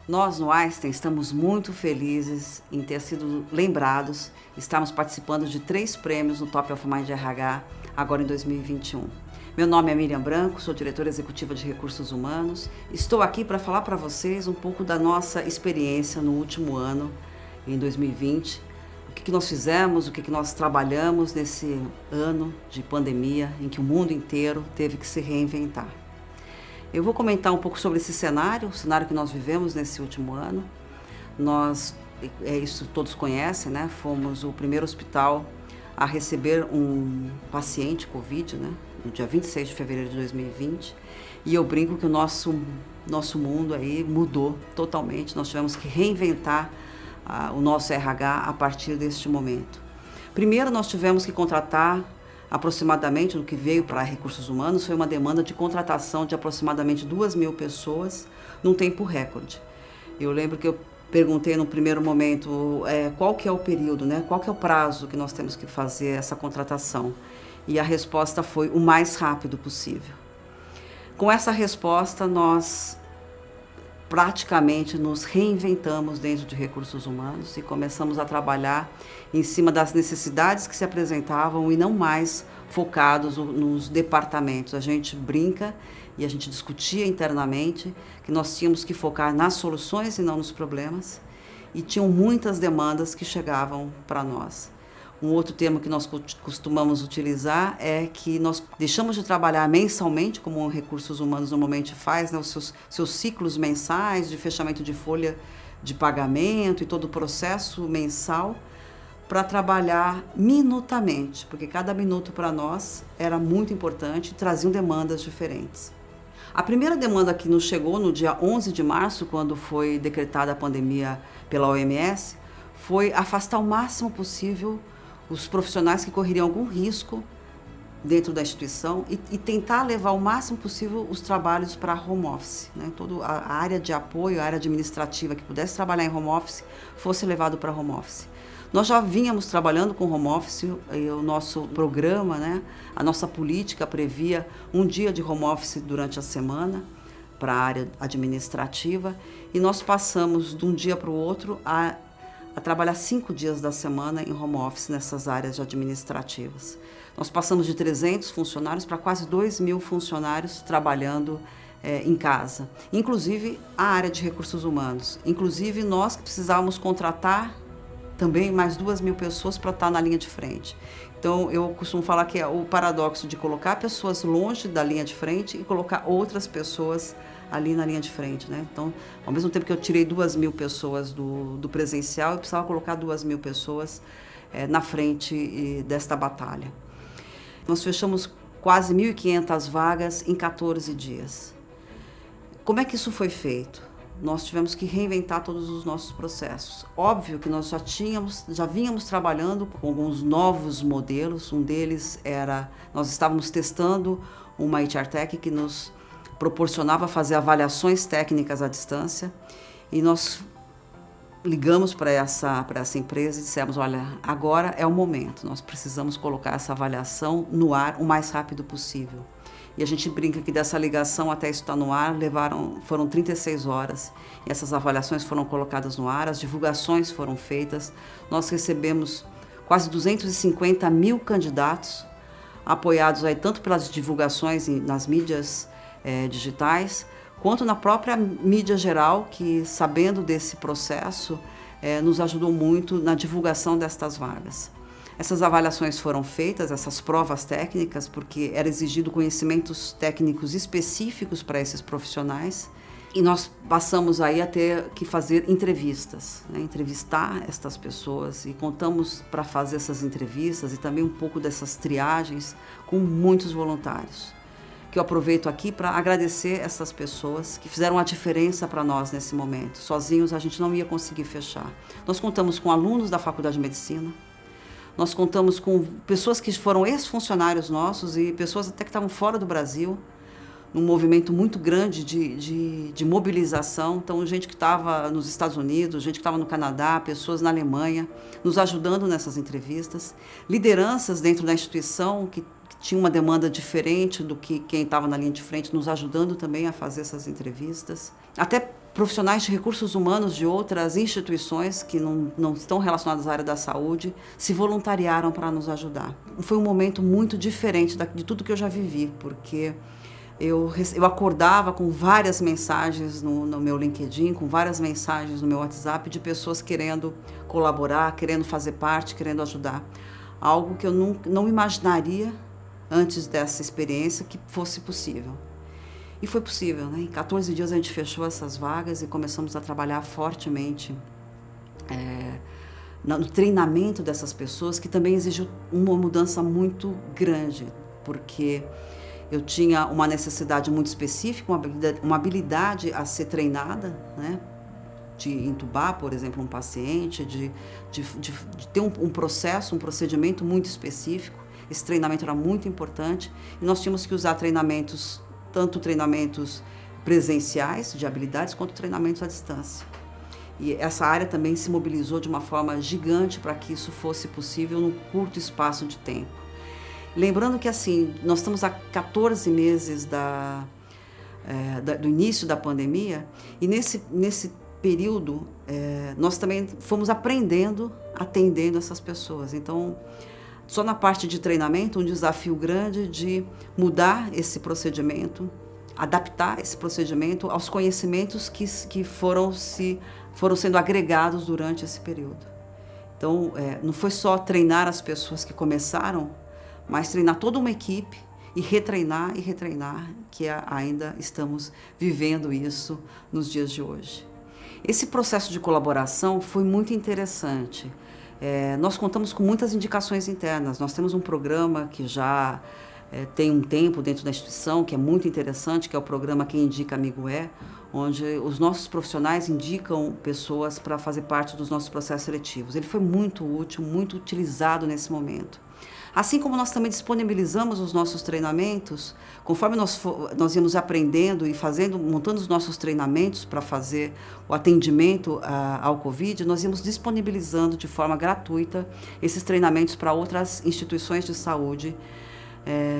Nós no Einstein estamos muito felizes em ter sido lembrados, estamos participando de 3 prêmios no Top of Mind RH agora em 2021. Meu nome é Miriam Branco, sou diretora executiva de Recursos Humanos. Estou aqui para falar para vocês um pouco da nossa experiência no último ano, em 2020, o que nós fizemos, o que nós trabalhamos nesse ano de pandemia em que o mundo inteiro teve que se reinventar. Eu vou comentar um pouco sobre esse cenário, o cenário que nós vivemos nesse último ano. Nós, isso todos conhecem, né? Fomos o primeiro hospital a receber um paciente Covid, né? No dia 26 de fevereiro de 2020. E eu brinco que o nosso mundo aí mudou totalmente. Nós tivemos que reinventar o nosso RH a partir deste momento. Primeiro, nós tivemos que contratar aproximadamente, o que veio para Recursos Humanos foi uma demanda de contratação de aproximadamente 2.000 pessoas num tempo recorde. Eu lembro que eu perguntei no primeiro momento qual que é o período, né? Qual que é o prazo que nós temos que fazer essa contratação? E a resposta foi o mais rápido possível. Com essa resposta, nós praticamente nos reinventamos dentro de Recursos Humanos e começamos a trabalhar em cima das necessidades que se apresentavam e não mais focados nos departamentos. A gente brinca e a gente discutia internamente que nós tínhamos que focar nas soluções e não nos problemas, e tinham muitas demandas que chegavam para nós. Um outro termo que nós costumamos utilizar é que nós deixamos de trabalhar mensalmente, como Recursos Humanos normalmente faz, né, os seus ciclos mensais de fechamento de folha de pagamento e todo o processo mensal, para trabalhar minutamente, porque cada minuto para nós era muito importante e traziam demandas diferentes. A primeira demanda que nos chegou no dia 11 de março, quando foi decretada a pandemia pela OMS, foi afastar o máximo possível os profissionais que correriam algum risco dentro da instituição e tentar levar o máximo possível os trabalhos para home office, né? Toda a área de apoio, a área administrativa que pudesse trabalhar em home office, fosse levado para home office. Nós já vínhamos trabalhando com home office, e o nosso programa, né? A nossa política previa um dia de home office durante a semana para a área administrativa, e nós passamos de um dia para o outro a trabalhar 5 dias da semana em home office nessas áreas administrativas. Nós passamos de 300 funcionários para quase 2.000 funcionários trabalhando em casa, inclusive a área de recursos humanos. Inclusive nós que precisávamos contratar também mais 2.000 pessoas para estar na linha de frente. Então eu costumo falar que é o paradoxo de colocar pessoas longe da linha de frente e colocar outras pessoas ali na linha de frente, né? Então, ao mesmo tempo que eu tirei 2.000 pessoas do presencial, eu precisava colocar 2.000 pessoas na frente desta batalha. Nós fechamos quase 1.500 vagas em 14 dias. Como é que isso foi feito? Nós tivemos que reinventar todos os nossos processos. Óbvio que nós já vínhamos trabalhando com alguns novos modelos. Um deles nós estávamos testando uma HR Tech que nos proporcionava fazer avaliações técnicas à distância, e nós ligamos para essa empresa e dissemos: olha, agora é o momento, nós precisamos colocar essa avaliação no ar o mais rápido possível. E a gente brinca que dessa ligação até isso estar no ar foram 36 horas, e essas avaliações foram colocadas no ar, as divulgações foram feitas, nós recebemos quase 250.000 candidatos, apoiados aí tanto pelas divulgações nas mídias digitais, quanto na própria mídia geral, que, sabendo desse processo, nos ajudou muito na divulgação destas vagas. Essas avaliações foram feitas, essas provas técnicas, porque era exigido conhecimentos técnicos específicos para esses profissionais, e nós passamos aí a ter que fazer entrevistas, né? Entrevistar estas pessoas, e contamos para fazer essas entrevistas e também um pouco dessas triagens com muitos voluntários, que eu aproveito aqui para agradecer essas pessoas que fizeram a diferença para nós nesse momento. Sozinhos a gente não ia conseguir fechar. Nós contamos com alunos da Faculdade de Medicina, nós contamos com pessoas que foram ex-funcionários nossos e pessoas até que estavam fora do Brasil, num movimento muito grande de mobilização. Então, gente que estava nos Estados Unidos, gente que estava no Canadá, pessoas na Alemanha, nos ajudando nessas entrevistas, lideranças dentro da instituição que tinha uma demanda diferente do que quem estava na linha de frente, nos ajudando também a fazer essas entrevistas. Até profissionais de recursos humanos de outras instituições que não estão relacionadas à área da saúde se voluntariaram para nos ajudar. Foi um momento muito diferente de tudo que eu já vivi, porque eu acordava com várias mensagens no meu LinkedIn, com várias mensagens no meu WhatsApp de pessoas querendo colaborar, querendo fazer parte, querendo ajudar. Algo que eu não imaginaria antes dessa experiência que fosse possível. E foi possível, né? Em 14 dias a gente fechou essas vagas e começamos a trabalhar fortemente no treinamento dessas pessoas, que também exigiu uma mudança muito grande, porque eu tinha uma necessidade muito específica, uma habilidade a ser treinada, né? De entubar, por exemplo, um paciente, de ter um processo, um procedimento muito específico. Esse treinamento era muito importante e nós tínhamos que usar tanto treinamentos presenciais de habilidades, quanto treinamentos à distância. E essa área também se mobilizou de uma forma gigante para que isso fosse possível num curto espaço de tempo. Lembrando que, assim, nós estamos há 14 meses do início da pandemia e nesse período nós também fomos aprendendo, atendendo essas pessoas. Então, só na parte de treinamento, um desafio grande de mudar esse procedimento, adaptar esse procedimento aos conhecimentos que foram sendo agregados durante esse período. Então, não foi só treinar as pessoas que começaram, mas treinar toda uma equipe e retreinar, que ainda estamos vivendo isso nos dias de hoje. Esse processo de colaboração foi muito interessante. Nós contamos com muitas indicações internas. Nós temos um programa que já tem um tempo dentro da instituição, que é muito interessante, que é o programa Quem Indica Amigo É, onde os nossos profissionais indicam pessoas para fazer parte dos nossos processos seletivos. Ele foi muito útil, muito utilizado nesse momento. Assim como nós também disponibilizamos os nossos treinamentos, conforme nós íamos aprendendo e montando os nossos treinamentos para fazer o atendimento ao Covid, nós íamos disponibilizando de forma gratuita esses treinamentos para outras instituições de saúde,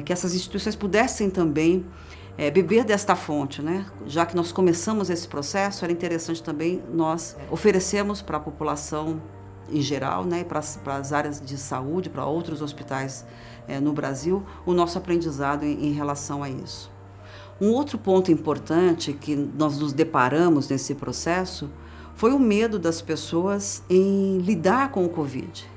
que essas instituições pudessem também beber desta fonte, né? Já que nós começamos esse processo, era interessante também nós oferecermos para a população em geral, né, para as áreas de saúde, para outros hospitais no Brasil, o nosso aprendizado em relação a isso. Um outro ponto importante que nós nos deparamos nesse processo foi o medo das pessoas em lidar com o Covid.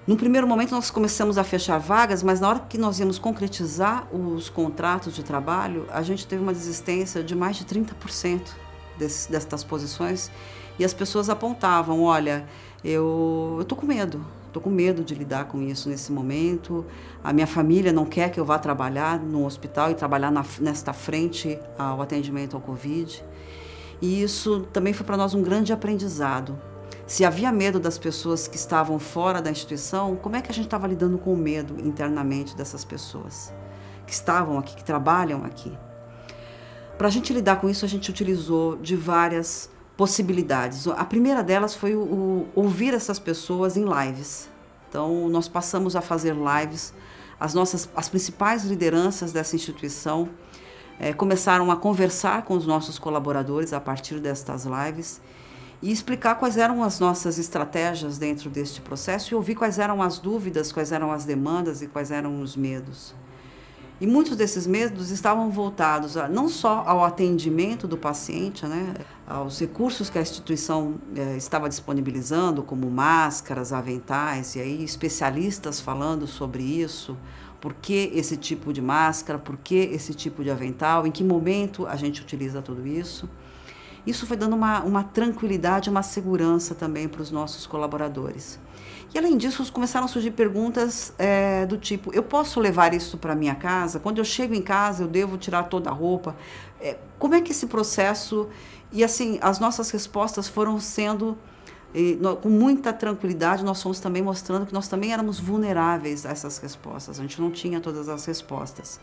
No primeiro momento nós começamos a fechar vagas, mas na hora que nós íamos concretizar os contratos de trabalho, a gente teve uma desistência de mais de 30% destas posições. E as pessoas apontavam, olha, eu estou com medo de lidar com isso nesse momento, a minha família não quer que eu vá trabalhar no hospital e trabalhar nesta frente ao atendimento ao Covid. E isso também foi para nós um grande aprendizado. Se havia medo das pessoas que estavam fora da instituição, como é que a gente estava lidando com o medo internamente dessas pessoas que estavam aqui, que trabalham aqui? Para a gente lidar com isso, a gente utilizou de várias possibilidades. A primeira delas foi ouvir essas pessoas em lives. Então, nós passamos a fazer lives. As principais lideranças dessa instituição começaram a conversar com os nossos colaboradores a partir destas lives e explicar quais eram as nossas estratégias dentro deste processo e ouvir quais eram as dúvidas, quais eram as demandas e quais eram os medos. E muitos desses medos estavam voltados não só ao atendimento do paciente, né, aos recursos que a instituição estava disponibilizando, como máscaras, aventais, e aí especialistas falando sobre isso, por que esse tipo de máscara, por que esse tipo de avental, em que momento a gente utiliza tudo isso. Isso foi dando uma tranquilidade, uma segurança também para os nossos colaboradores. E além disso, começaram a surgir perguntas do tipo, eu posso levar isso para minha casa? Quando eu chego em casa, eu devo tirar toda a roupa? Como é que esse processo... E assim, as nossas respostas foram sendo, com muita tranquilidade, nós fomos também mostrando que nós também éramos vulneráveis a essas respostas. A gente não tinha todas as respostas.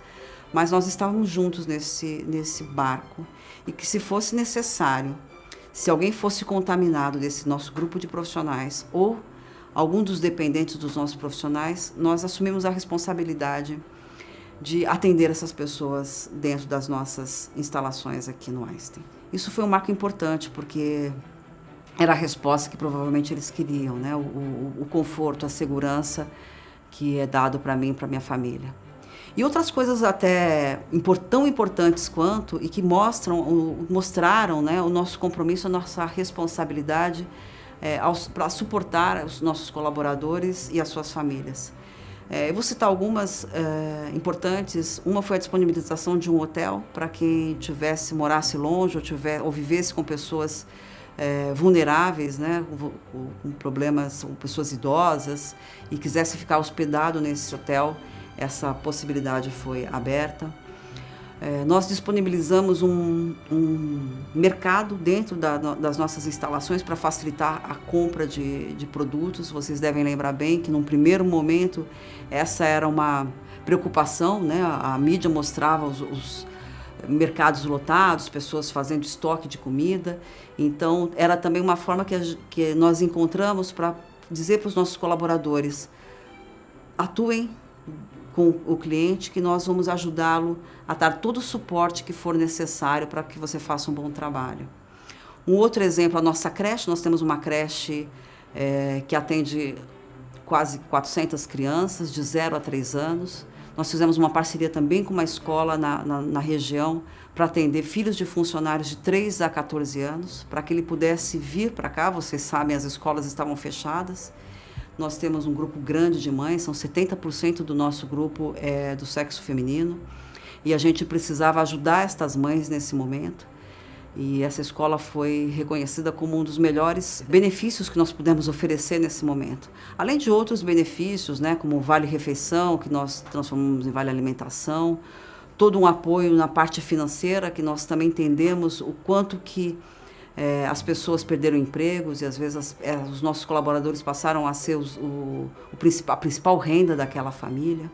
Mas nós estávamos juntos nesse barco. E que se fosse necessário, se alguém fosse contaminado desse nosso grupo de profissionais ou algum dos dependentes dos nossos profissionais, nós assumimos a responsabilidade de atender essas pessoas dentro das nossas instalações aqui no Einstein. Isso foi um marco importante, porque era a resposta que provavelmente eles queriam, né? O conforto, a segurança que é dado para mim e para minha família. E outras coisas até tão importantes quanto, e que mostraram, né, o nosso compromisso, a nossa responsabilidade para suportar os nossos colaboradores e as suas famílias. Eu vou citar algumas importantes. Uma foi a disponibilização de um hotel para quem morasse longe ou vivesse com pessoas vulneráveis, né, com problemas, com pessoas idosas, e quisesse ficar hospedado nesse hotel. Essa possibilidade foi aberta. Nós disponibilizamos um mercado dentro das nossas instalações para facilitar a compra de produtos. Vocês devem lembrar bem que, num primeiro momento, essa era uma preocupação, né? A mídia mostrava os mercados lotados, pessoas fazendo estoque de comida. Então, era também uma forma que nós encontramos para dizer para os nossos colaboradores: atuem com o cliente, que nós vamos ajudá-lo a dar todo o suporte que for necessário para que você faça um bom trabalho. Um outro exemplo, a nossa creche. Nós temos uma creche que atende quase 400 crianças, de 0 a 3 anos. Nós fizemos uma parceria também com uma escola na região para atender filhos de funcionários de 3 a 14 anos, para que ele pudesse vir para cá. Vocês sabem, as escolas estavam fechadas. Nós temos um grupo grande de mães, são 70% do nosso grupo do sexo feminino, e a gente precisava ajudar estas mães nesse momento. E essa escola foi reconhecida como um dos melhores benefícios que nós pudemos oferecer nesse momento. Além de outros benefícios, né, como o Vale Refeição, que nós transformamos em Vale Alimentação, todo um apoio na parte financeira, que nós também entendemos o quanto que as pessoas perderam empregos, e às vezes os nossos colaboradores passaram a ser a principal renda daquela família,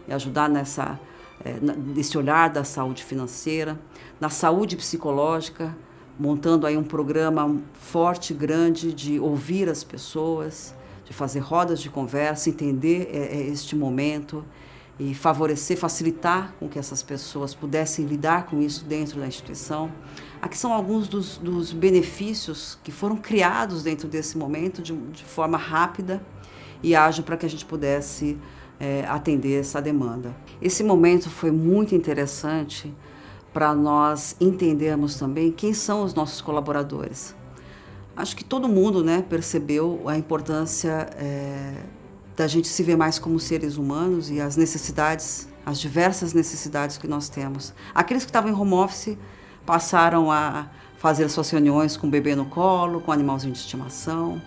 e ajudar nesse olhar da saúde financeira, na saúde psicológica, montando aí um programa forte, grande, de ouvir as pessoas, de fazer rodas de conversa, entender este momento e facilitar com que essas pessoas pudessem lidar com isso dentro da instituição. Aqui são alguns dos benefícios que foram criados dentro desse momento de forma rápida e ágil, para que a gente pudesse atender essa demanda. Esse momento foi muito interessante para nós entendermos também quem são os nossos colaboradores. Acho que todo mundo, né, percebeu a importância da gente se ver mais como seres humanos, e as necessidades, as diversas necessidades que nós temos. Aqueles que estavam em home office passaram a fazer suas reuniões com o bebê no colo, com o animalzinho de estimação.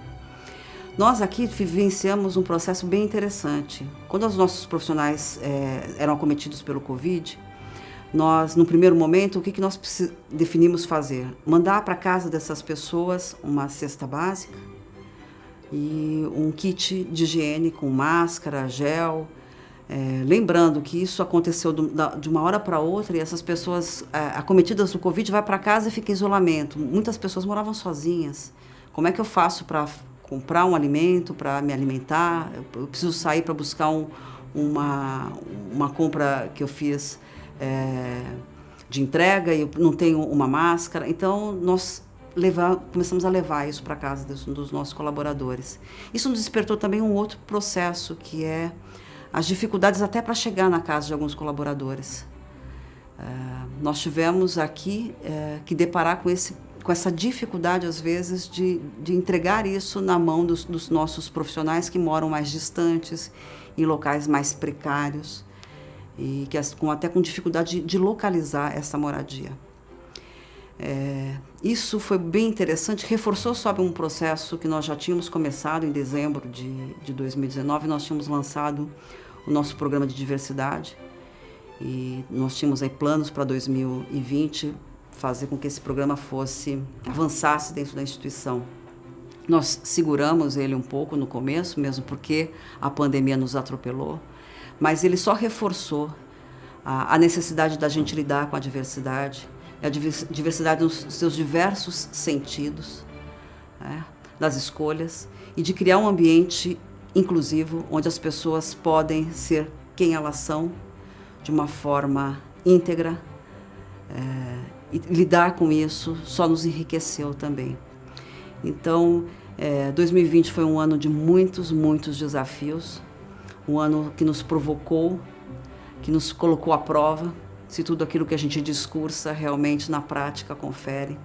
Nós aqui vivenciamos um processo bem interessante. Quando os nossos profissionais eram acometidos pelo Covid, nós, no primeiro momento, o que nós definimos fazer? Mandar para casa dessas pessoas uma cesta básica e um kit de higiene com máscara, gel. Lembrando que isso aconteceu de uma hora para outra, e essas pessoas acometidas do Covid vai para casa e fica em isolamento. Muitas pessoas moravam sozinhas. Como é que eu faço para comprar um alimento, para me alimentar? Eu preciso sair para buscar uma compra que eu fiz de entrega, e eu não tenho uma máscara. Então, nós começamos a levar isso para casa dos nossos colaboradores. Isso nos despertou também um outro processo, que é as dificuldades até para chegar na casa de alguns colaboradores. Nós tivemos aqui que deparar com essa dificuldade, às vezes, de entregar isso na mão dos nossos profissionais que moram mais distantes, em locais mais precários, e que até com dificuldade de localizar essa moradia. Isso foi bem interessante, reforçou sobre um processo que nós já tínhamos começado em dezembro de 2019. Nós tínhamos lançado o nosso programa de diversidade, e nós tínhamos aí planos para 2020, fazer com que esse programa avançasse dentro da instituição. Nós seguramos ele um pouco no começo, mesmo porque a pandemia nos atropelou, mas ele só reforçou a necessidade da gente lidar com a diversidade nos seus diversos sentidos, das escolhas, e de criar um ambiente inclusivo, onde as pessoas podem ser quem elas são, de uma forma íntegra e lidar com isso só nos enriqueceu também. Então, 2020 foi um ano de muitos desafios, um ano que nos provocou, que nos colocou à prova, se tudo aquilo que a gente discursa realmente na prática confere.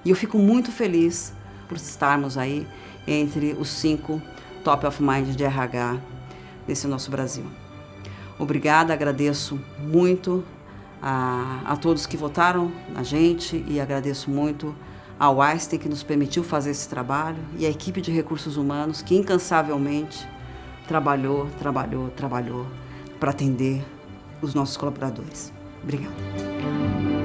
E eu fico muito feliz por estarmos aí entre os 5 Top of Mind de RH desse nosso Brasil. Obrigada, agradeço muito a todos que votaram na gente e agradeço muito ao Einstein que nos permitiu fazer esse trabalho e à equipe de recursos humanos que incansavelmente trabalhou para atender os nossos colaboradores. Obrigada.